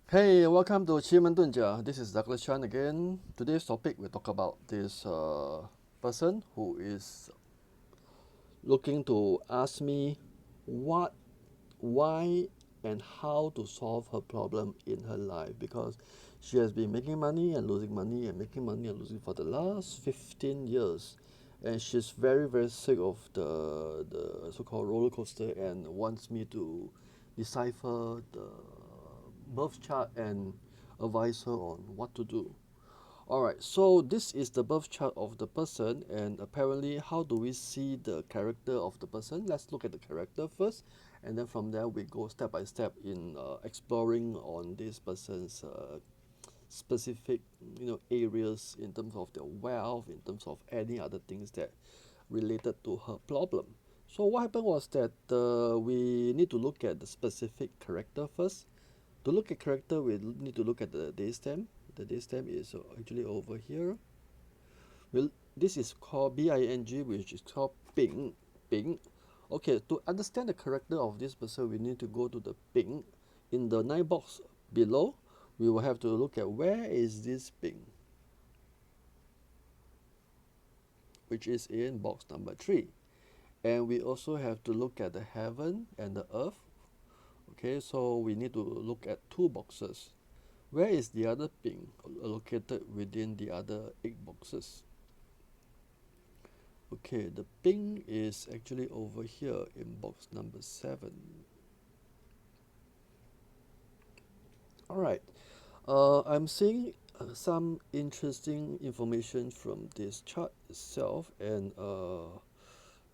Hey, welcome to QimenDunjia. This is Douglas Chan again. Today's topic we talk about this person who is looking to ask me what, why, and how to solve her problem in her life because she has been making money and losing money and making money and losing for the last 15 years, and she's very sick of the so-called roller coaster and wants me to decipher the birth chart and advise her on what to do. Alright, so this is the birth chart of the person, and apparently, how do we see the character of the person? Let's look at the character first, and then from there we go step by step in exploring on this person's specific, areas in terms of their wealth, in terms of any other things that related to her problem. So what happened was that we need to look at the specific character first. To look at character, we need to look at the day stamp. The day stamp is actually over here. Well, this is called BING, which is called Ping. Ping. Okay, to understand the character of this person, we need to go to the Ping. In the 9 box below, we will have to look at where is this Ping, which is in box number 3. And we also have to look at the heaven and the earth. Okay, so we need to look at 2 boxes. Where is the other ping located within the other 8 boxes? Okay, the ping is actually over here in box number 7. Alright, I'm seeing some interesting information from this chart itself, and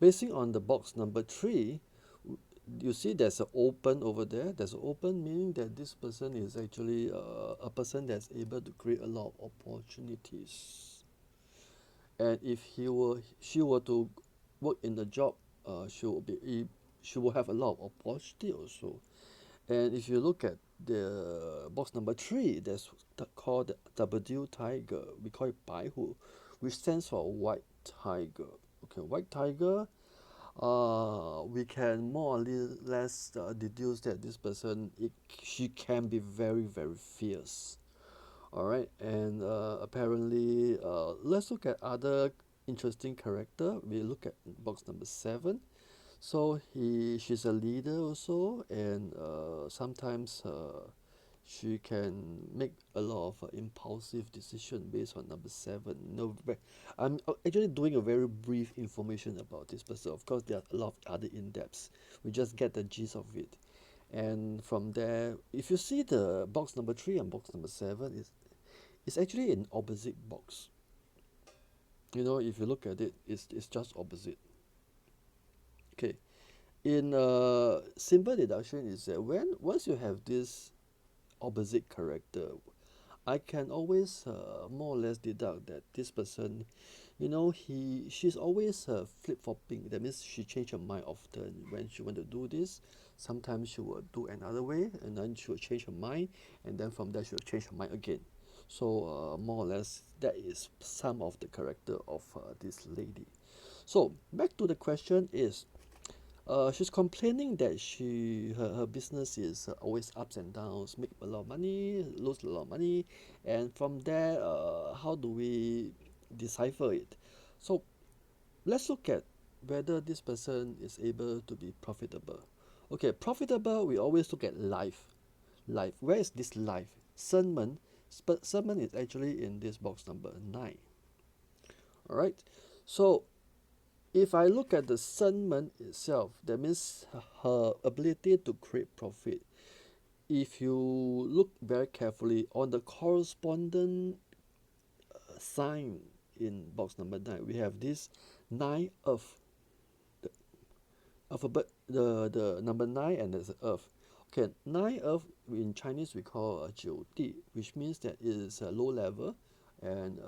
basing on the box number 3, you see there's an open over there. There's an open, meaning that this person is actually a person that's able to create a lot of opportunities. And if she were to work in the job, she will have a lot of opportunity also. And if you look at the box number 3, that's called the W tiger. We call it Baihu, which stands for white tiger. Okay, white tiger. We can more or less deduce that this person, she can be very fierce. All right, and apparently, let's look at other interesting character. We look at box number 7. So she's a leader also, and sometimes she can make a lot of impulsive decision based on number 7. No, I'm actually doing a very brief information about this person. Of course, there are a lot of other in-depths. We just get the gist of it. And from there, if you see the box number 3 and box number 7, it's actually an opposite box. If you look at it, it's just opposite. Okay. In simple deduction is that once you have this opposite character, I can always more or less deduct that this person, she's always flip-flopping. That means she change her mind often when she want to do this. Sometimes she will do another way, and then she will change her mind, and then from there she will change her mind again. So more or less, that is some of the character of this lady. So back to the question is, she's complaining that her business is always ups and downs, make a lot of money, lose a lot of money, and from there, how do we decipher it? So let's look at whether this person is able to be profitable. Okay, profitable, we always look at life. Life, where is this life? Sunman, Sunman is actually in this box number 9. All right, so if I look at the Sunman itself, that means her ability to create profit. If you look very carefully on the corresponding sign in box number 9, we have this 9 Earth. The alphabet, the number 9, and there's Earth. Okay, 9 Earth in Chinese we call 九地, which means that it is a low level, and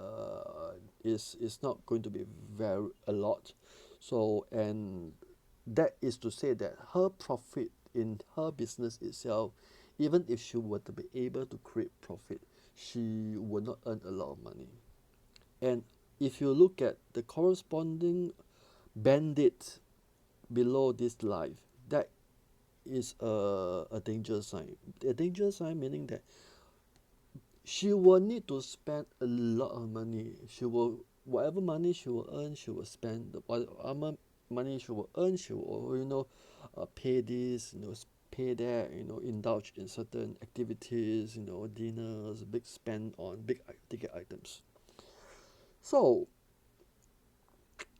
is not going to be very a lot. So, and that is to say that her profit in her business itself, even if she were to be able to create profit, she would not earn a lot of money. And if you look at the corresponding bandit below this life, that is a danger sign. A danger sign meaning that she will need to spend a lot of money. She will, whatever money she will earn, she will spend. Whatever money she will earn, she will, pay this, pay that, indulge in certain activities, dinners, big spend on big ticket items. So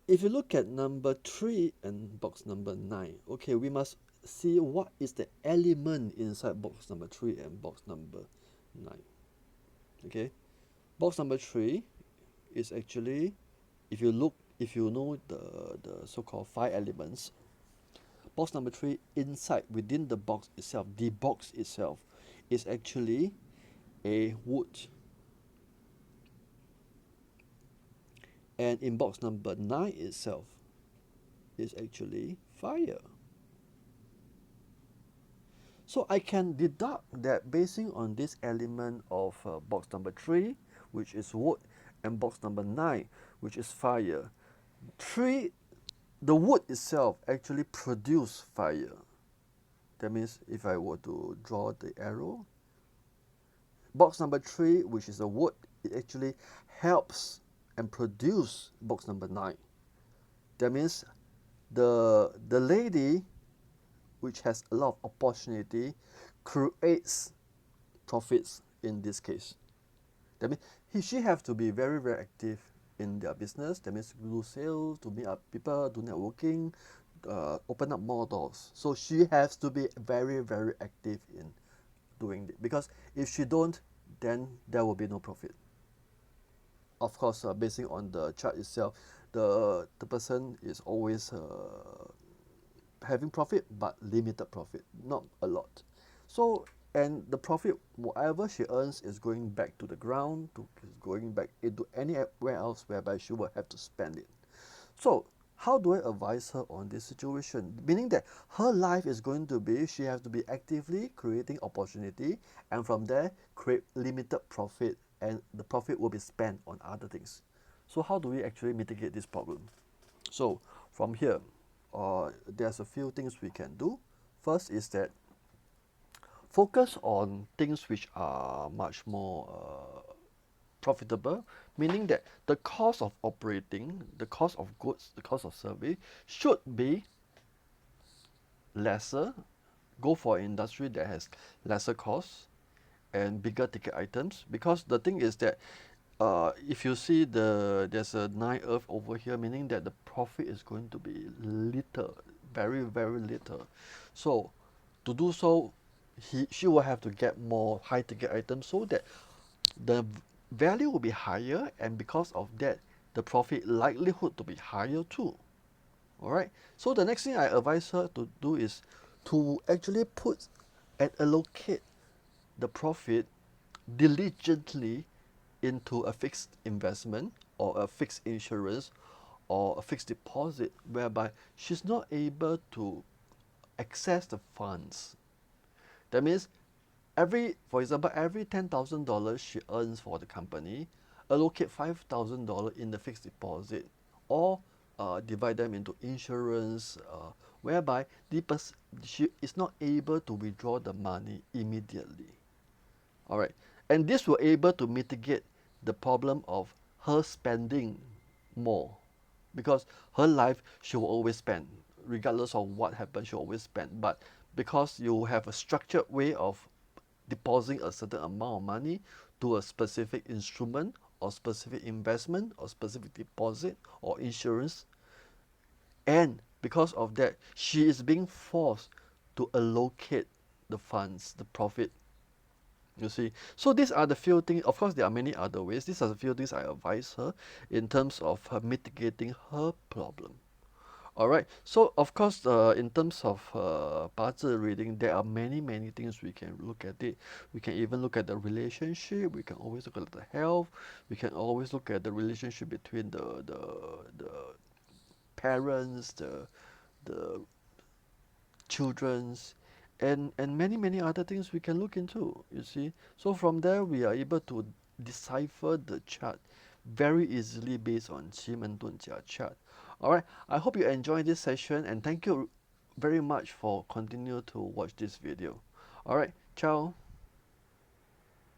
if you look at number 3 and box number 9, okay, we must see what is the element inside box number 3 and box number 9. Okay, box number 3 is actually, if you know the so-called 5 elements, box number 3 inside within the box itself, the box itself is actually a wood, and in box number 9 itself is actually fire. So I can deduct that basing on this element of box number 3, which is wood, and box number 9, which is fire, 3, the wood itself actually produce fire. That means if I were to draw the arrow, box number 3, which is a wood, it actually helps and produce box number 9. That means the lady, which has a lot of opportunity, creates profits in this case. That means she have to be very, very active in their business. That means do sales, to meet up people, do networking, open up more doors. So she has to be very, very active in doing it, because if she don't, then there will be no profit. Of course, basing on the chart itself, the person is always having profit, but limited profit, not a lot. So, and the profit, whatever she earns, is going back to the ground, going back into anywhere else whereby she will have to spend it. So how do I advise her on this situation? Meaning that her life is going to be, she has to be actively creating opportunity, and from there create limited profit, and the profit will be spent on other things. So how do we actually mitigate this problem? So from here, there's a few things we can do. First is that focus on things which are much more profitable, meaning that the cost of operating, the cost of goods, the cost of service should be lesser. Go for an industry that has lesser costs and bigger ticket items, because the thing is that if you see there's a 9 earth over here, meaning that the profit is going to be little, very, very little. So to do so, she will have to get more high ticket items so that the value will be higher, and because of that, the profit likelihood to be higher too. Alright, so the next thing I advise her to do is to actually put and allocate the profit diligently into a fixed investment or a fixed insurance or a fixed deposit, whereby she's not able to access the funds. That means for example, every $10,000 she earns for the company, allocate $5,000 in the fixed deposit, or divide them into insurance, whereby she is not able to withdraw the money immediately. All right, and this will able to mitigate the problem of her spending more, because her life she will always spend, regardless of what happens, she will always spend. But because you have a structured way of depositing a certain amount of money to a specific instrument or specific investment or specific deposit or insurance, and because of that she is being forced to allocate the funds, the profit, you see. So these are the few things. Of course there are many other ways. These are the few things I advise her in terms of her mitigating her problem. Alright, so of course in terms of 八字 reading, there are many things we can look at it. We can even look at the relationship, we can always look at the health, we can always look at the relationship between the parents, the children's, and many other things we can look into, you see. So from there we are able to decipher the chart very easily based on QimenDunjia chart. Alright, I hope you enjoyed this session, and thank you very much for continue to watch this video. Alright, ciao.